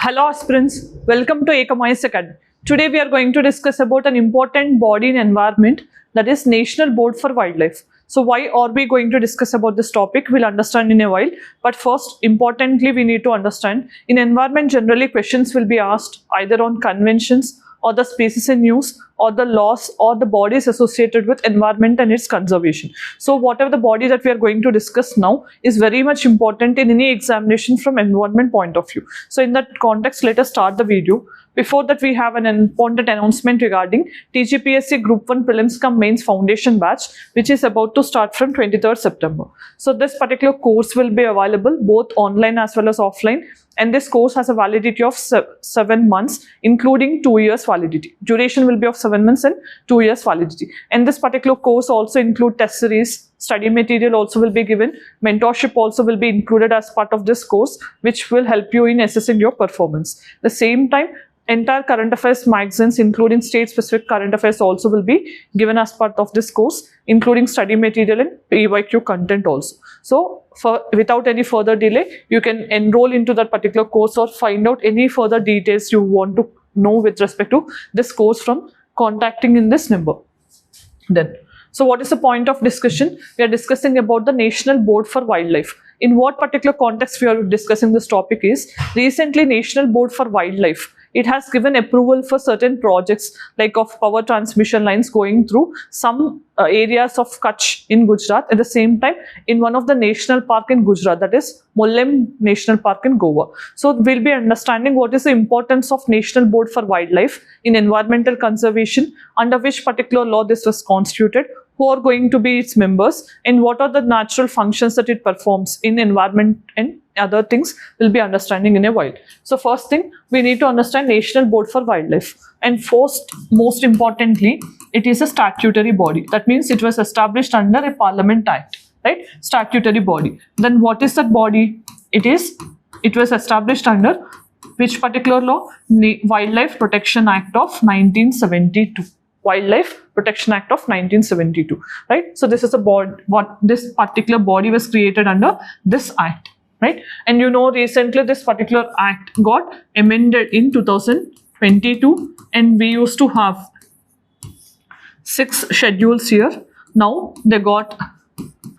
Hello aspirants, welcome to Ekam Academy. Today we are going to discuss about an important body in environment, that is National Board for Wildlife. So why are we going to discuss about this topic? We'll understand in a while. But first, importantly, we need to understand in environment generally questions will be asked either on conventions or the species in use or the laws or the bodies associated with environment and its conservation. So whatever the body that we are going to discuss now is very much important in any examination from environment point of view. So in that context, let us start the video. Before that, we have an important announcement regarding TGPSC Group 1 Prelims cum Mains Foundation batch, which is about to start from 23rd September. So this particular course will be available both online as well as offline. And this course has a validity of 7 months, including 2 years validity. Duration will be of 7 months and 2 years validity. And this particular course also include test series, study material also will be given, mentorship also will be included as part of this course, which will help you in assessing your performance. At the same time, entire current affairs magazines, including state-specific current affairs, also will be given as part of this course, including study material and PYQ content also. So, without any further delay, you can enroll into that particular course or find out any further details you want to know with respect to this course from contacting in this number. Then, so what is the point of discussion? We are discussing about the National Board for Wildlife. In what particular context we are discussing this topic is, recently National Board for Wildlife, it has given approval for certain projects like of power transmission lines going through some areas of Kutch in Gujarat. At the same time, in one of the national park in Gujarat, that is Mollem National Park in Goa. So we'll be understanding what is the importance of National Board for Wildlife in environmental conservation, under which particular law this was constituted, who are going to be its members, and what are the natural functions that it performs in environment and other things we'll be understanding in a while. So first thing, we need to understand National Board for Wildlife. And first, most importantly, it is a statutory body. That means it was established under a Parliament Act, right? Statutory body. Then what is that body? It was established under which particular law? Wildlife Protection Act of 1972. Wildlife Protection Act of 1972, right? So this is a board, what this particular body was created under this act, right? And you know, recently this particular act got amended in 2022, and we used to have 6 schedules here. Now they got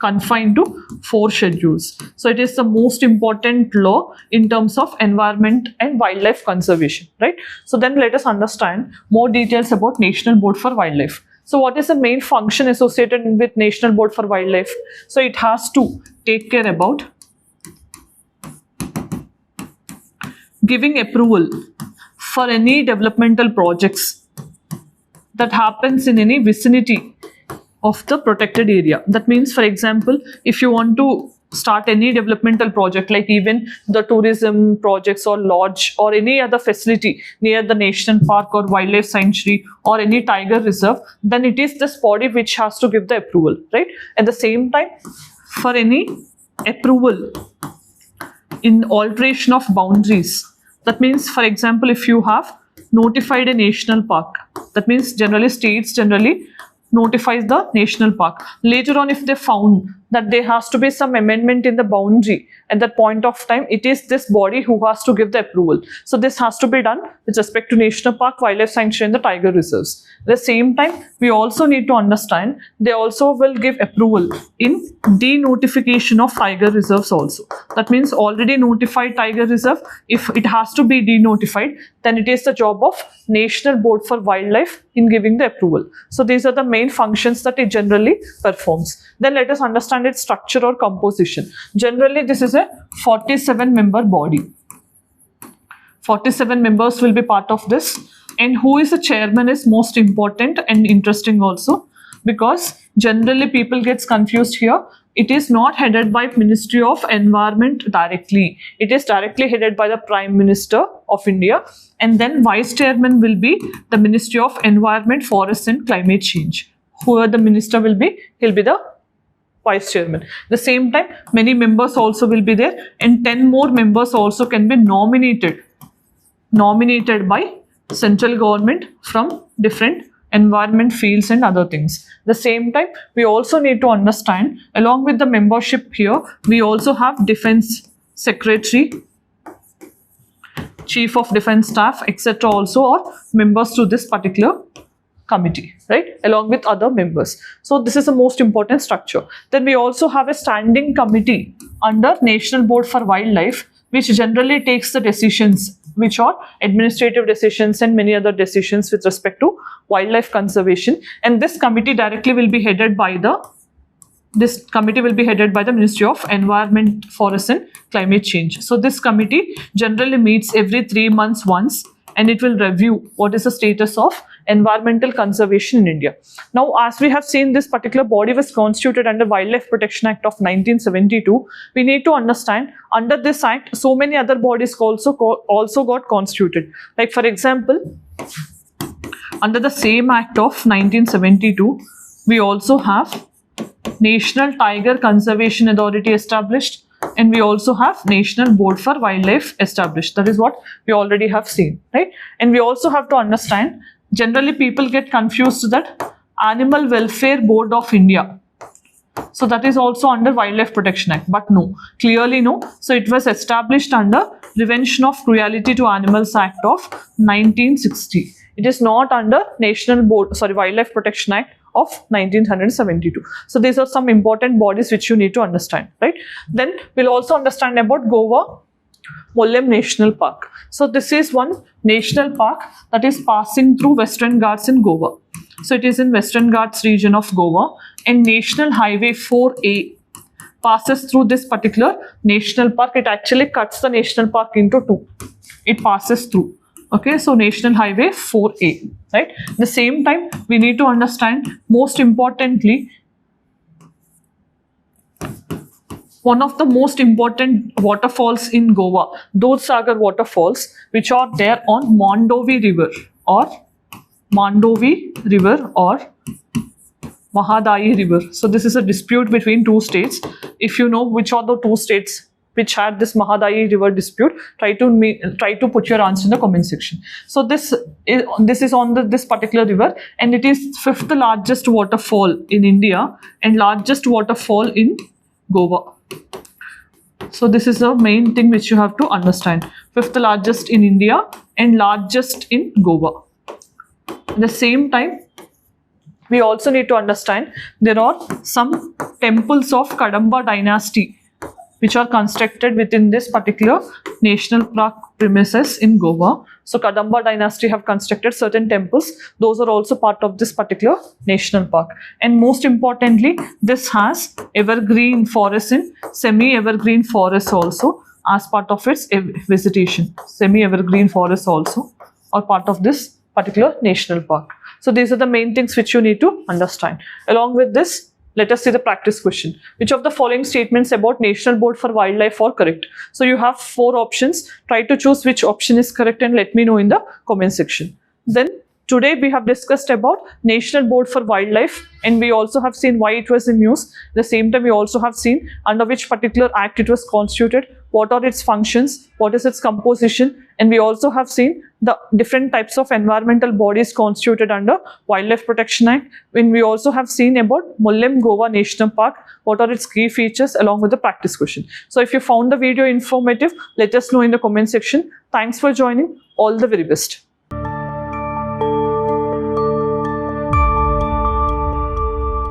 confined to 4 schedules. So it is the most important law in terms of environment and wildlife conservation, right? So then let us understand more details about National Board for Wildlife. So what is the main function associated with National Board for Wildlife? So it has to take care about giving approval for any developmental projects that happens in any vicinity of the protected area. That means, for example, if you want to start any developmental project, like even the tourism projects or lodge or any other facility near the national park or wildlife sanctuary or any tiger reserve, then it is this body which has to give the approval, right? At the same time, for any approval in alteration of boundaries, that means, for example, if you have notified a national park, that means generally states generally notifies the national park. Later on, if they found that there has to be some amendment in the boundary, at that point of time, it is this body who has to give the approval. So this has to be done with respect to national park, wildlife sanctuary and the tiger reserves. At the same time, we also need to understand they also will give approval in denotification of tiger reserves also. That means already notified tiger reserve, if it has to be denotified, then it is the job of National Board for Wildlife in giving the approval. So these are the main functions that it generally performs. Then let us understand its structure or composition. Generally, this is a 47-member body. 47 members will be part of this. And who is the chairman is most important and interesting also, because generally people gets confused here. It is not headed by Ministry of Environment directly. It is directly headed by the Prime Minister of India. And then Vice Chairman will be the Ministry of Environment, Forests and Climate Change. Whoever the minister will be, he'll be the Vice Chairman. At the same time, many members also will be there, and 10 more members also can be nominated by central government from different environment fields and other things. At the same time, we also need to understand, along with the membership here, we also have Defense Secretary, Chief of Defence Staff, etc. also are members to this particular committee, right, along with other members. So this is the most important structure. Then we also have a standing committee under National Board for Wildlife, which generally takes the decisions, which are administrative decisions and many other decisions with respect to wildlife conservation. And this committee directly will be headed by the Ministry of Environment, Forest and Climate Change. So this committee generally meets every 3 months once, and it will review what is the status of environmental conservation in India. Now, as we have seen, this particular body was constituted under Wildlife Protection Act of 1972. We need to understand, under this act, so many other bodies also got constituted. Like for example, under the same act of 1972, we also have National Tiger Conservation Authority established, and we also have National Board for Wildlife established. That is what we already have seen, right? And we also have to understand, generally people get confused that Animal Welfare Board of India, so that is also under Wildlife Protection Act, but no, clearly no. So it was established under Prevention of Cruelty to Animals Act of 1960. It is not under Wildlife Protection Act of 1972. So these are some important bodies which you need to understand, right? Then we'll also understand about Goa National Park. So this is one national park that is passing through Western Ghats in Goa. So it is in Western Ghats region of Goa, and National Highway 4A passes through this particular national park. It actually cuts the national park into two. It passes through. Okay, so National Highway 4A, right? At the same time, we need to understand, most importantly, one of the most important waterfalls in Goa, Sagar waterfalls, which are there on Mandovi River or Mahadayi River. So this is a dispute between two states. If you know which are the two states which had this Mahadayi River dispute, try to put your answer in the comment section. So this is on this particular river, and it is 5th largest waterfall in India and largest waterfall in Goa. So this is the main thing which you have to understand. 5th largest in India and largest in Goa. At the same time, we also need to understand there are some temples of Kadamba dynasty which are constructed within this particular national park premises in Goa. So Kadamba dynasty have constructed certain temples. Those are also part of this particular national park. And most importantly, this has evergreen forest and semi-evergreen forest also as part of its visitation. Semi-evergreen forest also are part of this particular national park. So these are the main things which you need to understand. Along with this, let us see the practice question. Which of the following statements about National Board for Wildlife are correct? So you have 4 options. Try to choose which option is correct and let me know in the comment section. Then today we have discussed about National Board for Wildlife, and we also have seen why it was in news. At the same time, we also have seen under which particular act it was constituted, what are its functions, what is its composition, and we also have seen the different types of environmental bodies constituted under Wildlife Protection Act. And we also have seen about Mullem Goa National Park, what are its key features, along with the practice question. So if you found the video informative, let us know in the comment section. Thanks for joining. All the very best.